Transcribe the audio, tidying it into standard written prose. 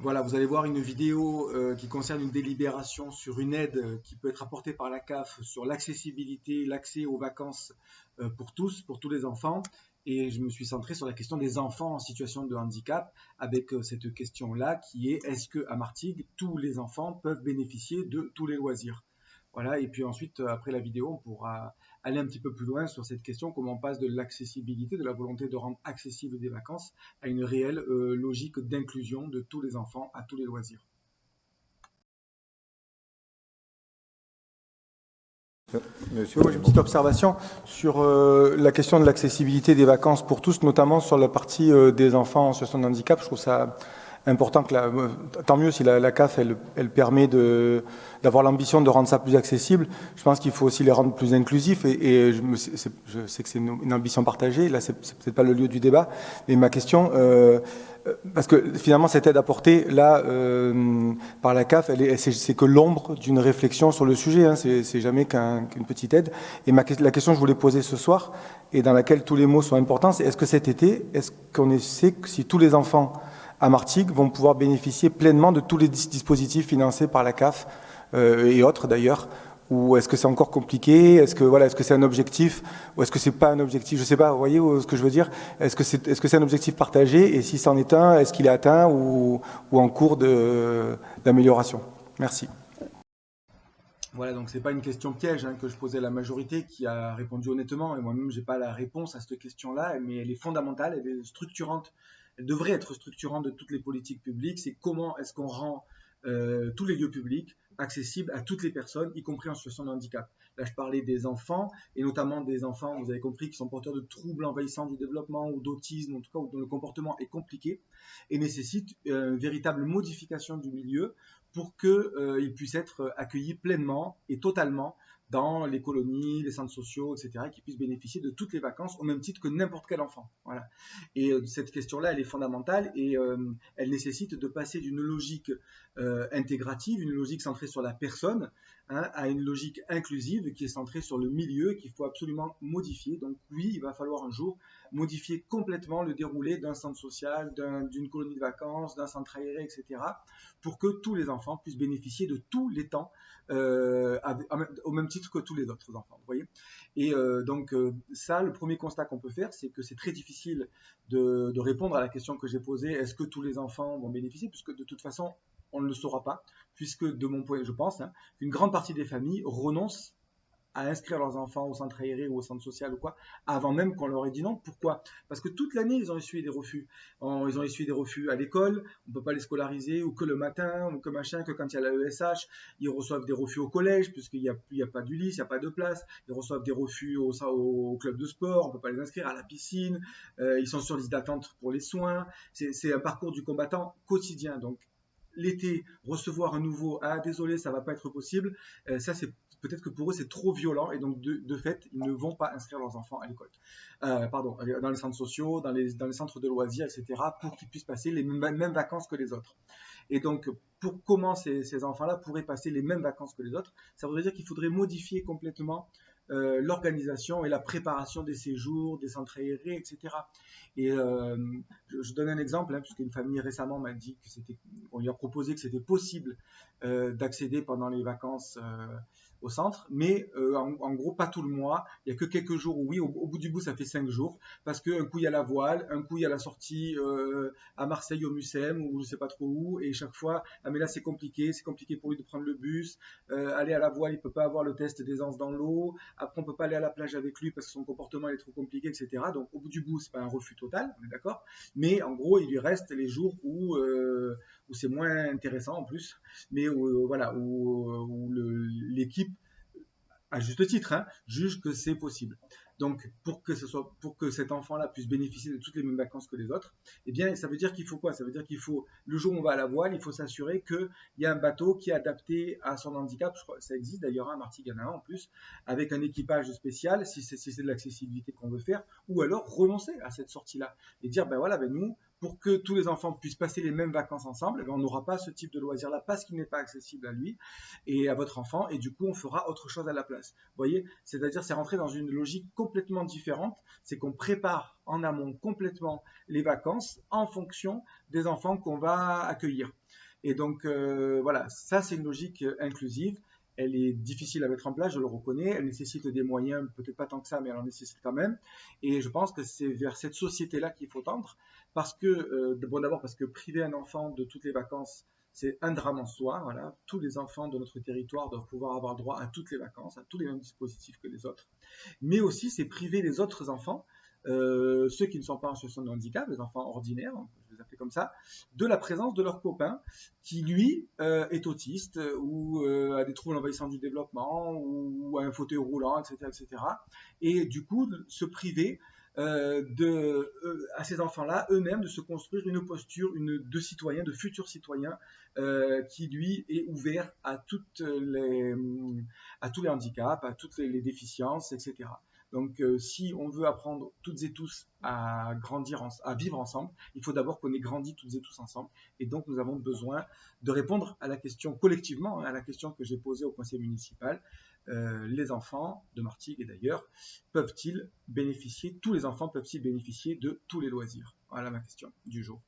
Voilà, vous allez voir une vidéo qui concerne une délibération sur une aide qui peut être apportée par la CAF sur l'accessibilité, l'accès aux vacances pour tous, pour tous les enfants. Et je me suis centré sur la question des enfants en situation de handicap avec cette question-là qui est est-ce qu'à Martigues, tous les enfants peuvent bénéficier de tous les loisirs? Voilà, et puis ensuite, après la vidéo, on pourra aller un petit peu plus loin sur cette question, comment on passe de l'accessibilité, de la volonté de rendre accessible des vacances, à une réelle logique d'inclusion de tous les enfants à tous les loisirs. Monsieur, moi j'ai une petite observation sur la question de l'accessibilité des vacances pour tous, notamment sur la partie des enfants en situation de handicap. Je trouve ça important que tant mieux si la CAF elle permet d'avoir l'ambition de rendre ça plus accessible. Je pense qu'il faut aussi les rendre plus inclusifs et je sais que c'est une ambition partagée. Là, c'est peut-être pas le lieu du débat, mais ma question, parce que finalement cette aide apportée là par la CAF, c'est que l'ombre d'une réflexion sur le sujet. Hein, c'est jamais qu'une petite aide. Et la question que je voulais poser ce soir et dans laquelle tous les mots sont importants, c'est est-ce que cet été, est-ce qu'on sait que si tous les enfants à Martigues vont pouvoir bénéficier pleinement de tous les dispositifs financés par la CAF et autres d'ailleurs, ou est-ce que c'est encore compliqué? Est-ce que c'est un objectif ou est-ce que c'est pas un objectif? Je sais pas, vous voyez ce que je veux dire? Est-ce que c'est un objectif partagé et si c'en est un, est-ce qu'il est atteint ou en cours d'amélioration? Merci. Voilà, donc c'est pas une question piège que je posais à la majorité qui a répondu honnêtement, et moi-même j'ai pas la réponse à cette question-là, mais elle est fondamentale, elle est structurante, elle devrait être structurante de toutes les politiques publiques, c'est comment est-ce qu'on rend tous les lieux publics accessibles à toutes les personnes, y compris en situation de handicap. Là, je parlais des enfants, et notamment des enfants, vous avez compris, qui sont porteurs de troubles envahissants du développement ou d'autisme, en tout cas, où dont le comportement est compliqué et nécessite une véritable modification du milieu pour qu'ils puissent être accueillis pleinement et totalement dans les colonies, les centres sociaux, etc., qui puissent bénéficier de toutes les vacances au même titre que n'importe quel enfant. Voilà. Et cette question-là, elle est fondamentale et elle nécessite de passer d'une logique intégrative, une logique centrée sur la personne, à une logique inclusive qui est centrée sur le milieu qu'il faut absolument modifier. Donc oui, il va falloir un jour modifier complètement le déroulé d'un centre social, d'une colonie de vacances, d'un centre aéré, etc., pour que tous les enfants puissent bénéficier de tous les temps au même titre que tous les autres enfants. Vous voyez? Et donc ça, le premier constat qu'on peut faire, c'est que c'est très difficile de répondre à la question que j'ai posée, est-ce que tous les enfants vont bénéficier, puisque de toute façon, on ne le saura pas, puisque de mon point, je pense, qu'une grande partie des familles renoncent à inscrire leurs enfants au centre aéré ou au centre social ou quoi, avant même qu'on leur ait dit non. Pourquoi? Parce que toute l'année, ils ont essuyé des refus. Ils ont essuyé des refus à l'école, on ne peut pas les scolariser, ou que le matin, ou que machin, que quand il y a la ESH, ils reçoivent des refus au collège, puisqu'il n'y a pas d'Ulysse, il n'y a pas de place, ils reçoivent des refus au club de sport, on ne peut pas les inscrire à la piscine, ils sont sur liste d'attente pour les soins, c'est un parcours du combattant quotidien. Donc, l'été, recevoir un nouveau « Ah, désolé, ça ne va pas être possible », ça, c'est peut-être que pour eux, c'est trop violent et donc, de fait, ils ne vont pas inscrire leurs enfants à l'école. Dans les centres sociaux, dans les centres de loisirs, etc., pour qu'ils puissent passer les mêmes vacances que les autres. Et donc, pour comment ces enfants-là pourraient passer les mêmes vacances que les autres, ça voudrait dire qu'il faudrait modifier complètement l'organisation et la préparation des séjours, des centres aérés, etc. Et je donne un exemple, puisqu'une famille récemment m'a dit on lui a proposé que c'était possible d'accéder pendant les vacances au centre, mais en gros pas tout le mois, il n'y a que quelques jours où oui, au bout du bout ça fait 5 jours, parce qu'un coup il y a la voile, un coup il y a la sortie à Marseille au Mucem, ou je ne sais pas trop où, et chaque fois, ah mais là c'est compliqué pour lui de prendre le bus, aller à la voile, il ne peut pas avoir le test d'aisance dans l'eau, après on ne peut pas aller à la plage avec lui parce que son comportement est trop compliqué, etc. Donc au bout du bout, c'est pas un refus total, on est d'accord, mais en gros il lui reste les jours où c'est moins intéressant en plus, mais voilà, où l'équipe à juste titre, juge que c'est possible. Donc, pour que cet enfant-là puisse bénéficier de toutes les mêmes vacances que les autres, eh bien, ça veut dire qu'il faut quoi? Ça veut dire qu'il faut, le jour où on va à la voile, il faut s'assurer qu'il y a un bateau qui est adapté à son handicap. Je crois que ça existe d'ailleurs, à Martigues, il y en a un en plus, avec un équipage spécial, si c'est de l'accessibilité qu'on veut faire, ou alors renoncer à cette sortie-là et dire, ben voilà, nous, pour que tous les enfants puissent passer les mêmes vacances ensemble, on n'aura pas ce type de loisir-là parce qu'il n'est pas accessible à lui et à votre enfant, et du coup, on fera autre chose à la place. Vous voyez, c'est-à-dire c'est rentrer dans une logique complètement différente, c'est qu'on prépare en amont complètement les vacances en fonction des enfants qu'on va accueillir. Et donc, voilà, ça, c'est une logique inclusive. Elle est difficile à mettre en place, je le reconnais. Elle nécessite des moyens, peut-être pas tant que ça, mais elle en nécessite quand même. Et je pense que c'est vers cette société-là qu'il faut tendre. Parce que, bon, d'abord, parce que priver un enfant de toutes les vacances, c'est un drame en soi. Voilà. Tous les enfants de notre territoire doivent pouvoir avoir droit à toutes les vacances, à tous les mêmes dispositifs que les autres. Mais aussi, c'est priver les autres enfants, ceux qui ne sont pas en situation de handicap, les enfants ordinaires, je les appelle comme ça, de la présence de leur copain qui, lui, est autiste ou a des troubles envahissants du développement ou a un fauteuil roulant, etc., etc. Et du coup, se priver à ces enfants-là eux-mêmes de se construire une posture de citoyen, de futur citoyen, qui lui est ouvert à tous les handicaps, à toutes les déficiences, etc. Donc, si on veut apprendre toutes et tous à grandir, à vivre ensemble, il faut d'abord qu'on ait grandi toutes et tous ensemble. Et donc, nous avons besoin de répondre à la question collectivement, à la question que j'ai posée au conseil municipal. Les enfants de Martigues et d'ailleurs, tous les enfants peuvent-ils bénéficier de tous les loisirs? Voilà ma question du jour.